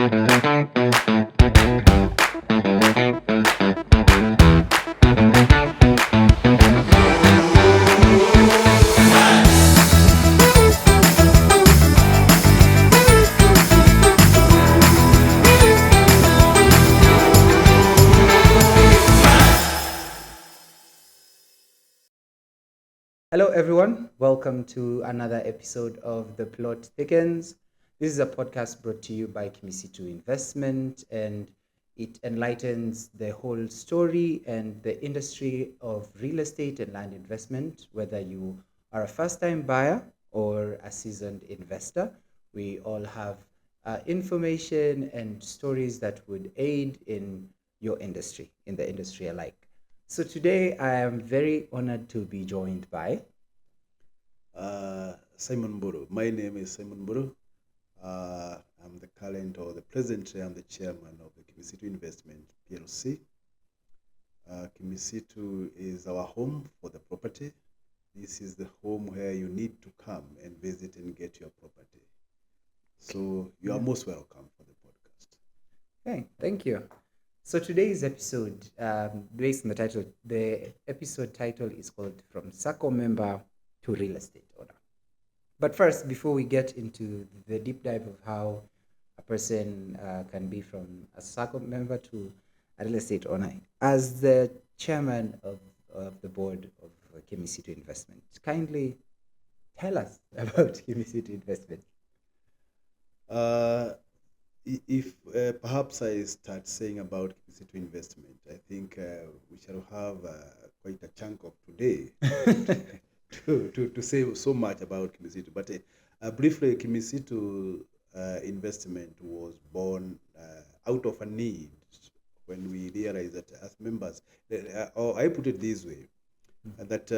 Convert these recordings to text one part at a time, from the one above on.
Hello, everyone. Welcome to another episode of the Plot Thickens. This is a podcast brought to you by Kimisitu Investment, and it enlightens the whole story and the industry of real estate and land investment. Whether you are a first-time buyer or a seasoned investor, we all have information and stories that would aid in your industry, in the industry alike. So today I am very honored to be joined by Simon Buru. My name is Simon Buru. I'm the current or the present, I'm the chairman of the Kimisitu Investment PLC. Kimisitu is our home for the property. This is the home where you need to come and visit and get your property. So you are most welcome for the podcast. Okay, thank you. So today's episode, based on the title, the episode title is called From Sacco Member to Real Estate Owner. But first, before we get into the deep dive of how a person can be from a Sacco member to a real estate owner, as the chairman of the board of Kimisitu Investment, kindly tell us about Kimisitu Investment. If perhaps I start saying about Kimisitu Investment, I think we shall have quite a chunk of today to say so much about Kimisitu. But briefly, Kimisitu Investment was born out of a need when we realized that as members, or I put it this way, that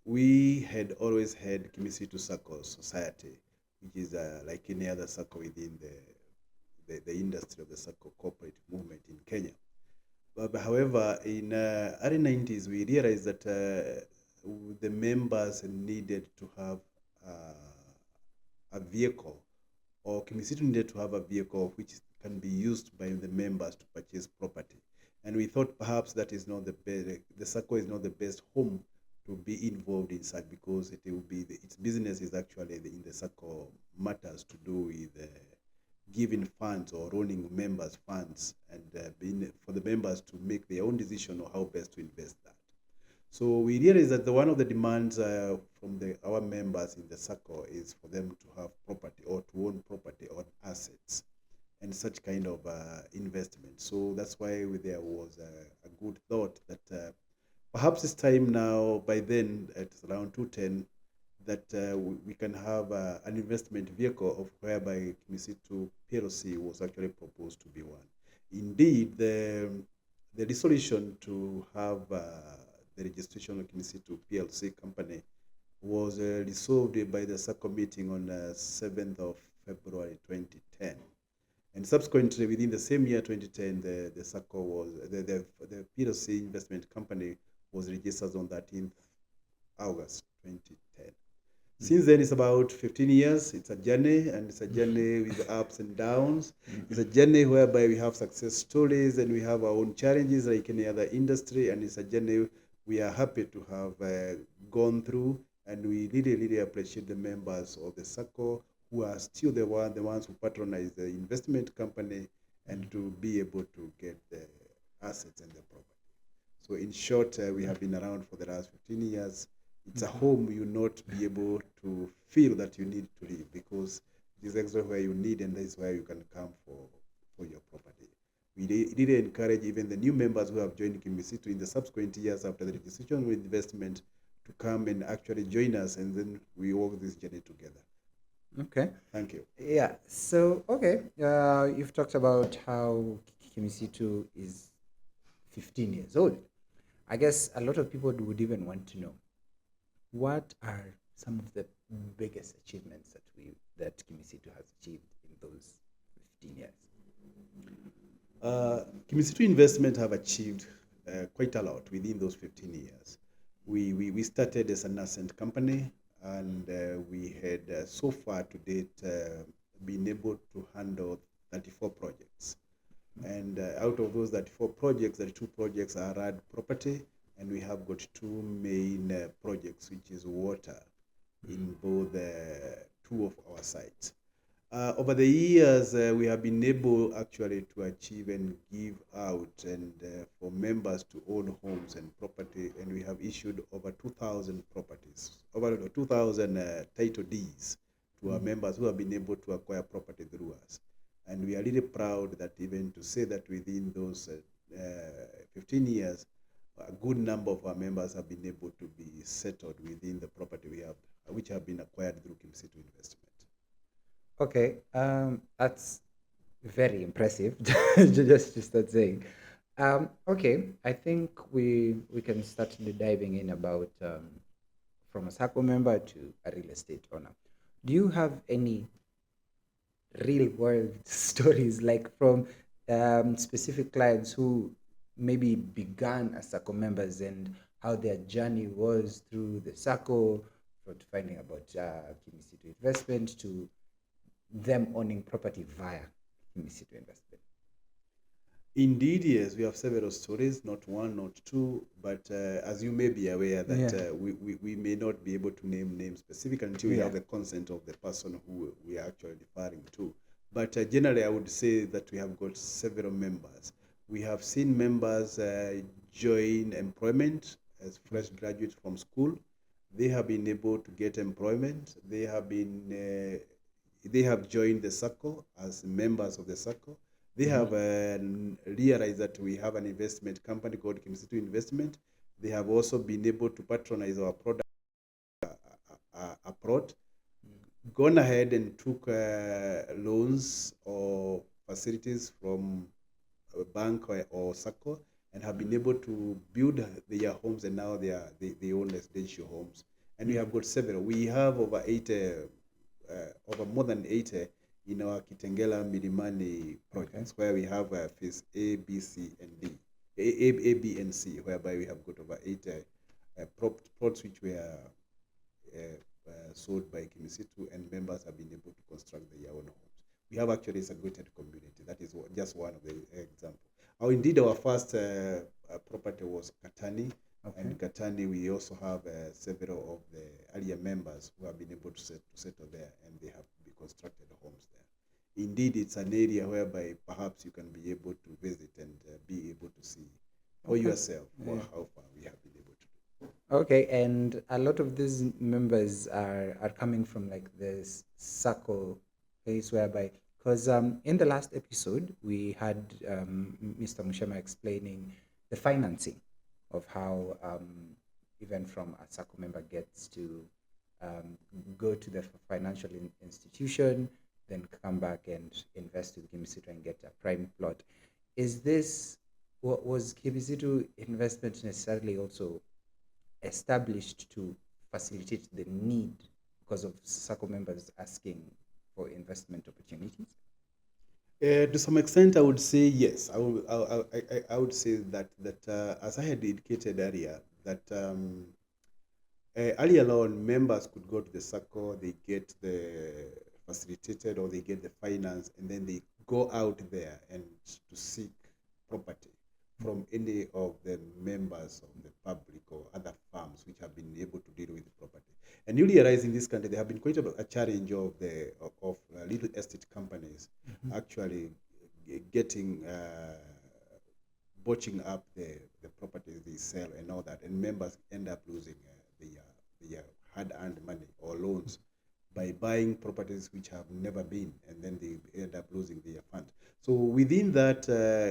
we had always had Kimisitu Sacco Society, which is like any other Sacco within the industry of the Sacco corporate movement in Kenya. But however, in early 90s, we realized that the members needed to have a vehicle, or Kimisitu needed to have a vehicle which can be used by the members to purchase property. And we thought perhaps that is not the Sacco is not the best home to be involved in such, because it will be its business is actually in the Sacco matters to do with giving funds or owning members' funds, and being for the members to make their own decision on how best to invest that. So we realized that one of the demands from our members in the Sacco is for them to have property or to own property or assets and such kind of investment. So that's why there was a good thought that perhaps it's time now, by then at around 2010, that we can have an investment vehicle of whereby Kimisitu PLC was actually proposed to be one. Indeed, the resolution to have the registration of Kimisitu PLC company was resolved by the Sacco meeting on 7th of February 2010. And subsequently, within the same year, 2010, the Sacco was, the PLC investment company was registered on 13th August 2010. Since then, it's about 15 years. It's a journey, and it's a journey with ups and downs. It's a journey whereby we have success stories and we have our own challenges like any other industry, and it's a journey we are happy to have gone through, and we really, really appreciate the members of the Sacco who are still the ones who patronize the investment company and to be able to get the assets and the property. So in short, we have been around for the last 15 years. It's a home you not be able to feel that you need to live, because it is exactly where you need, and that is where you can come for your property. We really encourage even the new members who have joined Kimisitu in the subsequent years after the registration of investment to come and actually join us, and then we walk this journey together. Okay. Thank you. Yeah. So, okay. You've talked about how Kimisitu is 15 years old. I guess a lot of people would even want to know, what are some of the biggest achievements that Kimisitu has achieved in those 15 years? Kimisitu Investment have achieved quite a lot within those 15 years. We started as a nascent company, and we had so far to date been able to handle 34 projects. And out of those 34 projects, 32 projects are RAD property, and we have got two main projects, which is water in both two of our sites. Over the years, we have been able actually to achieve and give out and for members to own homes and property, and we have issued over 2,000 properties, over 2,000 title deeds to our members who have been able to acquire property through us. And we are really proud that even to say that within those 15 years, a good number of our members have been able to be settled within the property we have, which have been acquired through Kimisitu Investment. Okay, that's very impressive. Just to start saying. Okay, I think we can start diving in about from a Sacco member to a real estate owner. Do you have any real world stories like from specific clients who maybe began as Sacco members and how their journey was through the Sacco, from finding about Kimisitu Investment to them owning property via Kimisitu Investment? Indeed, yes, we have several stories, not one, not two, but as you may be aware that we may not be able to name names specific until we have the consent of the person who we are actually referring to. But generally, I would say that we have got several members. We have seen members join employment as fresh graduates from school. They have been able to get employment. They have joined the Sacco as members of the Sacco. They have realized that we have an investment company called Kimisitu Investment. They have also been able to patronize our product abroad, gone ahead and took loans or facilities from a bank or Sacco, and have been able to build their homes, and now they own residential homes. And we have got several. We have over 80, over more than 80 in our Kitengela Milimani projects, where we have phase A, B, C, and D, A, B, and C, whereby we have got over 80 plots which were sold by Kimisitu, and members have been able to construct their own homes. We have actually a segregated community. That is just one of the examples. Indeed, our first property was Katani. And Katani, we also have several of the earlier members who have been able to settle there, and they have constructed homes there. Indeed, it's an area whereby perhaps you can be able to visit and be able to see for yourself how far we have been able to do. Okay, and a lot of these members are coming from like this Sacco place whereby, because in the last episode we had Mr. Mushema explaining the financing of how even from a Sacco member gets to go to the financial institution, then come back and invest with Kimisitu and get a prime plot. Is this, was Kimisitu Investment necessarily also established to facilitate the need because of Sacco members asking for investment opportunities? To some extent, I would say yes. I would say that as I had indicated earlier, that earlier on, members could go to the Sacco, they get the facilitated or they get the finance, and then they go out there and to seek property from any of the members of the public or other firms which have been able to deal with the property. And you realize in this country there have been quite a challenge of little estate companies actually getting botching up the properties they sell and all that, and members end up losing their hard-earned money or loans by buying properties which have never been, and then they end up losing their fund. So within that,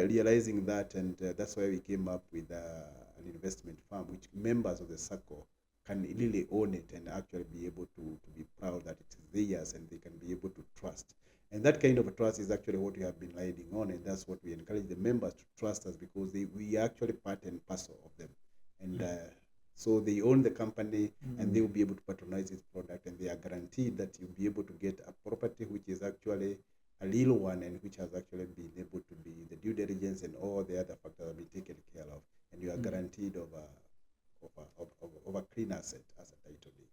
realizing that, and that's why we came up with an investment firm which members of the Sacco can really own it and actually be able to be proud that it is theirs, and they can be able to trust. And that kind of a trust is actually what we have been riding on, and that's what we encourage the members to trust us, because we are actually part and parcel of them. And so they own the company, and they will be able to patronize its product, and they are guaranteed that you'll be able to get a property which is actually a real one, and which has actually been able to be the due diligence and all the other factors have been taken care of, and you are guaranteed of a clean asset as a title deed.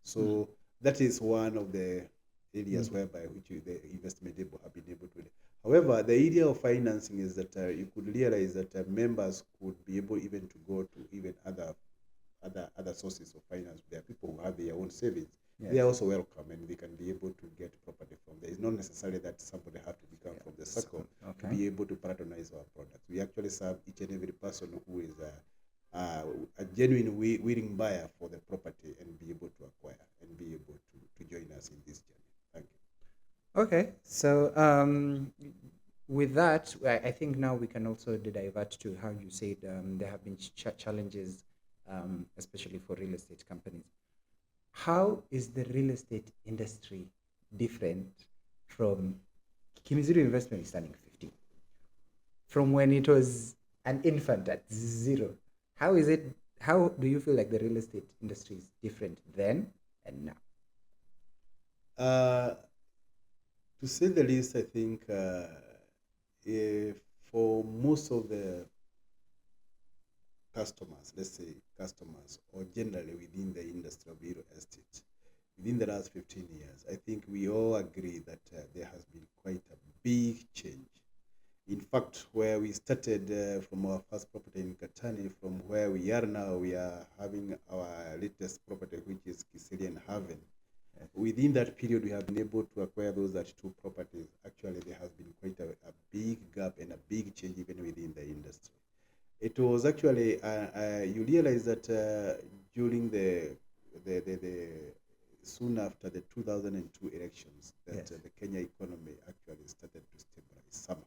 So that is one of the areas whereby which the investment able have been able to. However, the idea of financing is that you could realize that members could be able even to go to even other sources of finance. There are people who have their own savings. They Yes. are also welcome, and they can be able to get property from there. It's not necessarily that somebody have to become from the Sacco to Okay. be able to patronize our products. We actually serve each and every person who is a genuine willing buyer for the property and be able to acquire and be able to join us in this journey. Thank you. Okay. So with that, I think now we can also divert to how you said there have been challenges, especially for real estate companies. How is the real estate industry different from Kimisitu Investment is turning 50? From when it was an infant at zero? How is it? How do you feel like the real estate industry is different then and now? Uh, to say the least, I think if for most of the customers, let's say customers, or generally within the industry of real estate, within the last 15 years, I think we all agree that there has been quite a big change. In fact, where we started from our first property in Katani, from where we are now, we are having our latest property, which is Kiserian Haven. Within that period, we have been able to acquire those at two properties. Actually, there has been quite a big gap and a big change even within the industry. It was actually, you realize that during the soon after the 2002 elections, that Yes. the Kenya economy actually started to stabilize somehow.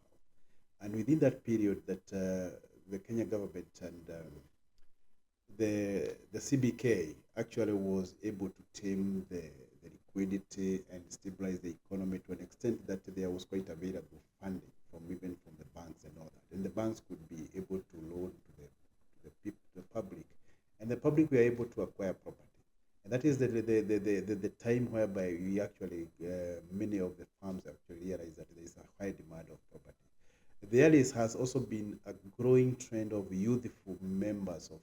And within that period, that the Kenya government and the CBK actually was able to tame the liquidity and stabilize the economy to an extent that there was quite available funding from even from the banks and all that. And the banks could be able to loan to the public, and the public were able to acquire property. And that is the time whereby we actually, many of the farms actually realize that there is a high demand of property. There has also been a growing trend of youthful members of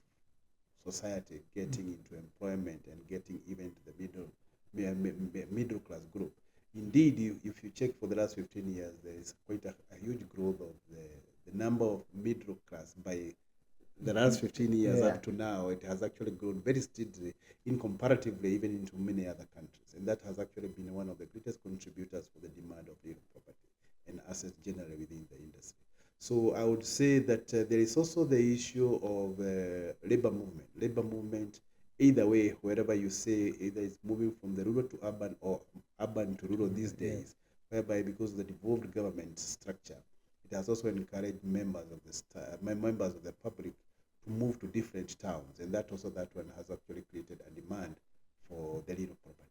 society getting into employment and getting even to the middle class group. Indeed, if you check for the last 15 years, there is quite a huge growth of the number of middle class by the last 15 years Yeah. up to now. It has actually grown very steadily in comparatively even into many other countries. And that has actually been one of the greatest contributors for the demand of real property and assets generally within the industry. So I would say that there is also the issue of labor movement. Labor movement, either way, wherever you say, either it's moving from the rural to urban or urban to rural these days, whereby because of the devolved government structure, it has also encouraged members of the public to move to different towns, and that one has actually created a demand for the real property.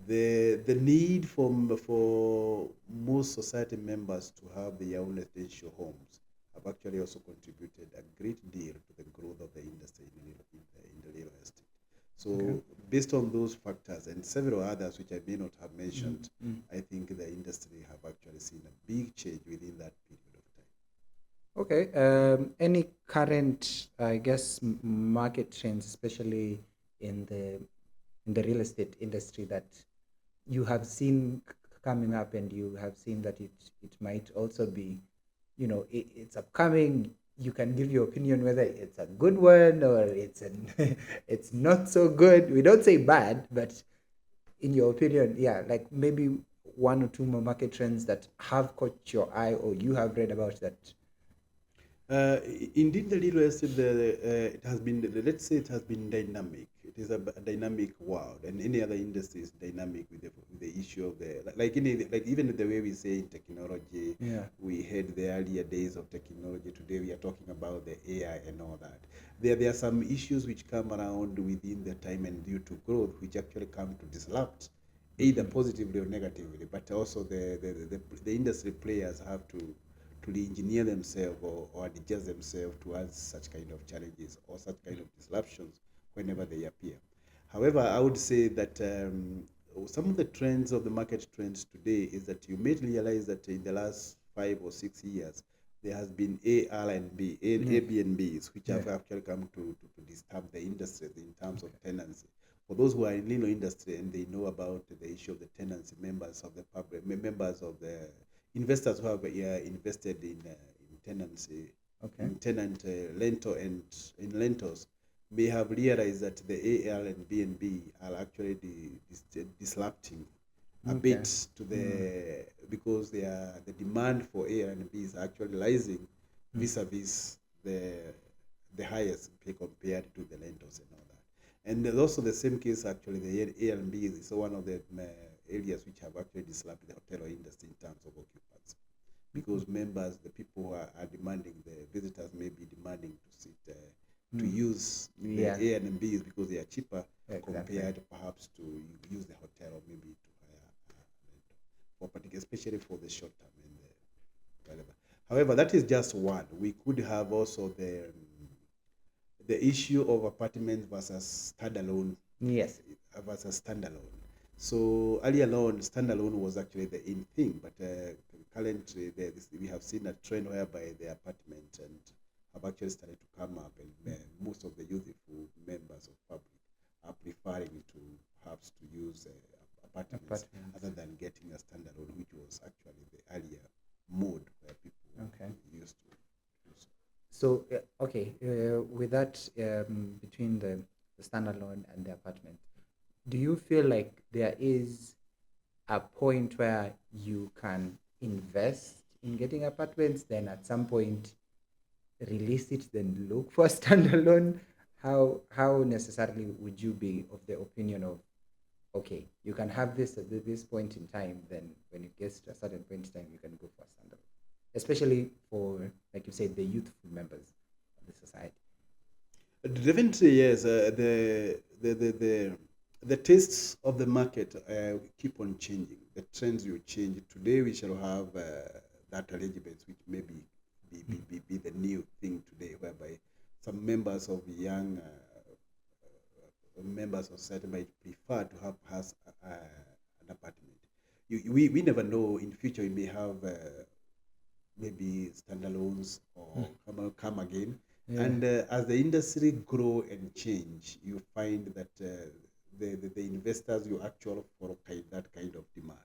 The need for most society members to have their own residential homes have actually also contributed a great deal to the growth of the industry in the real estate. So Okay. based on those factors and several others which I may not have mentioned, Mm. I think the industry have actually seen a big change within that period of time. Okay. Any current, I guess, market trends, especially in the real estate industry, that you have seen coming up, and you have seen that it might also be, it's upcoming. You can give your opinion whether it's a good one or it's not so good. We don't say bad, but in your opinion, yeah, like maybe one or two more market trends that have caught your eye or you have read about that. Indeed, the real estate, it has been, let's say it has been dynamic. It is a dynamic world, and any other industry is dynamic with the issue of like even the way we say in technology, Yeah. we had the earlier days of technology. Today we are talking about the AI and all that. There are some issues which come around within the time and due to growth, which actually come to disrupt either positively or negatively, but also the industry players have to re-engineer themselves or adjust themselves towards such kind of challenges or such kind of disruptions whenever they appear. However, I would say that some of the trends of the market trends today is that you may realize that in the last 5 or 6 years, there has been Airbnbs, which have actually come to disturb the industry in terms of tenancy. For those who are in the industry and they know about the issue of the tenancy, members of the public, members of the investors who have invested in tenancy, Okay. in tenant rental and in rentals may have realized that the AL and BNB are actually disrupting a Okay. bit to the because the demand for AL and B is actually rising vis-a-vis the highest pay compared to the rentals and all that. And there's also the same case actually the A and B is one of the areas which have actually disrupted the hotel industry in terms of occupancy because members, the people who are demanding, the visitors may be demanding to sit, to use the Yeah. A and Bs because they are cheaper Exactly. compared perhaps to use the hotel or maybe to hire for particular, especially for the short term and whatever. However, that is just one. We could have also the issue of apartment versus standalone. Yes. Versus standalone. So earlier on, standalone was actually the in thing, but currently we have seen a trend whereby the apartment and have actually started to come up, and most of the youthful members of public are preferring to perhaps to use apartments other than getting a standalone, which was actually the earlier mode where people used to do so. So okay, with that between the standalone and the apartment, do you feel like there is a point where you can invest in getting apartments, then at some point release it, then look for standalone? How necessarily would you be of the opinion of, okay, you can have this at this point in time, then when it gets to a certain point in time, you can go for standalone, especially for, like you said, the youthful members of the society? Definitely, yes. The tastes of the market keep on changing. The trends will change. Today we shall have that arrangement, which maybe be the new thing today, whereby some members of young members of society might prefer to have has an apartment. We never know. In future, we may have maybe standalones or come again. Yeah. And as the industry grow and change, you find that the investors you actually follow that kind of demand.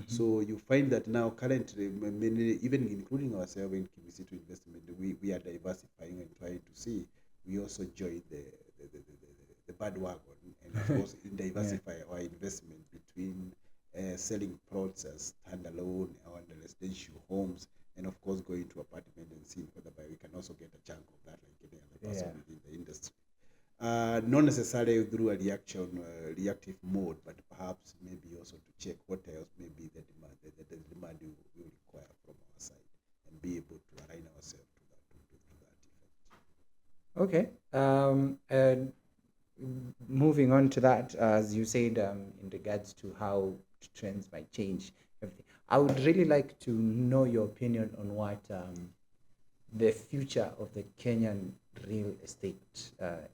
So you find that now currently, many, even including ourselves in Kimisitu Investment, we are diversifying and trying to see. We also join the bandwagon and of course diversify our investment between selling plots as standalone or the residential homes, and of course going to apartment and seeing whether we can also get a chunk of that like any other person within the industry. Not necessarily through a reactive mode, but perhaps maybe also to check what else may be the demand, the demand we require from our side, and be able to align ourselves to that effect. Okay. And moving on to that, as you said, in regards to how trends might change, everything, I would really like to know your opinion on what the future of the Kenyan real estate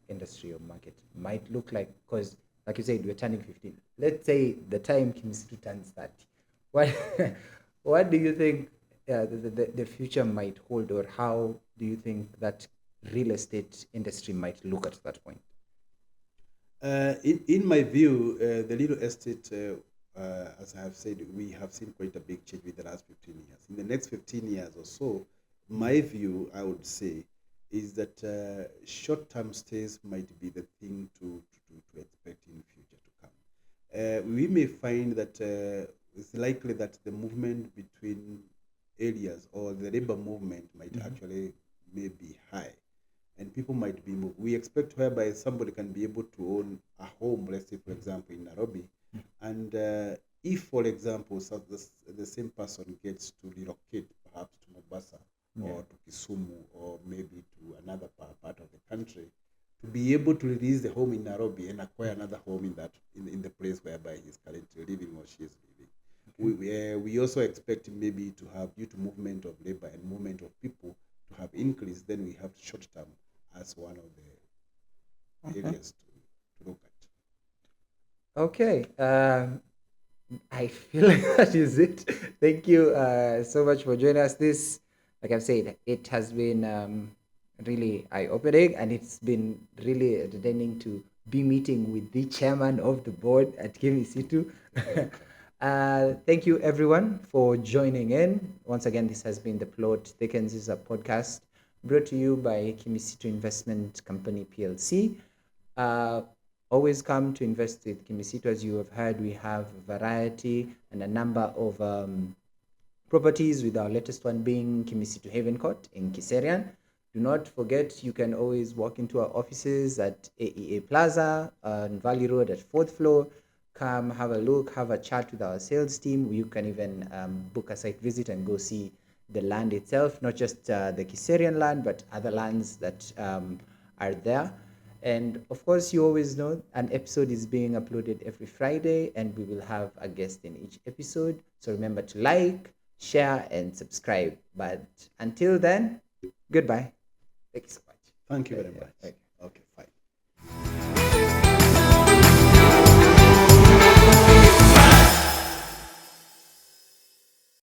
industry or market might look like. Because, like you said, we're turning 15. Let's say the time Kimisitu turns 30. What, what do you think the future might hold, or how do you think that real estate industry might look at that point? In my view, the real estate, as I have said, we have seen quite a big change with the last 15 years. In the next 15 years or so, my view, I would say, is that short-term stays might be the thing to expect in the future to come. We may find that it's likely that the movement between areas or the labor movement might actually may be high, and people might be moved. We expect whereby somebody can be able to own a home, let's say, for example, in Nairobi, and if, for example, so the same person gets to relocate perhaps to Mombasa or to Kisumu or maybe to another part of the country, to be able to release the home in Nairobi and acquire another home in the place whereby he's currently living or she is living. We also expect maybe to have, due to movement of labor and movement of people, to have increase. Then we have short term as one of the areas to look at. Okay. I feel like that is it. Thank you so much for joining us. This, like I've said, it has been really eye-opening, and it's been really entertaining to be meeting with the chairman of the board at Kimisitu. Thank you, everyone, for joining in. Once again, this has been the Plot Thickens is a podcast brought to you by Kimisitu Investment Company PLC. Uh, Always come to invest with Kimisitu. As you have heard, we have a variety and a number of properties, with our latest one being Kimisitu Haven Court in Kiserian. Do not forget, you can always walk into our offices at AEA Plaza on Valley Road at 4th floor. Come have a look, have a chat with our sales team. You can even book a site visit and go see the land itself, not just the Kiserian land, but other lands that are there. And of course, you always know an episode is being uploaded every Friday, and we will have a guest in each episode. So remember to like, share, and subscribe. But until then, goodbye. Thank you so much. Thank you very much. Okay.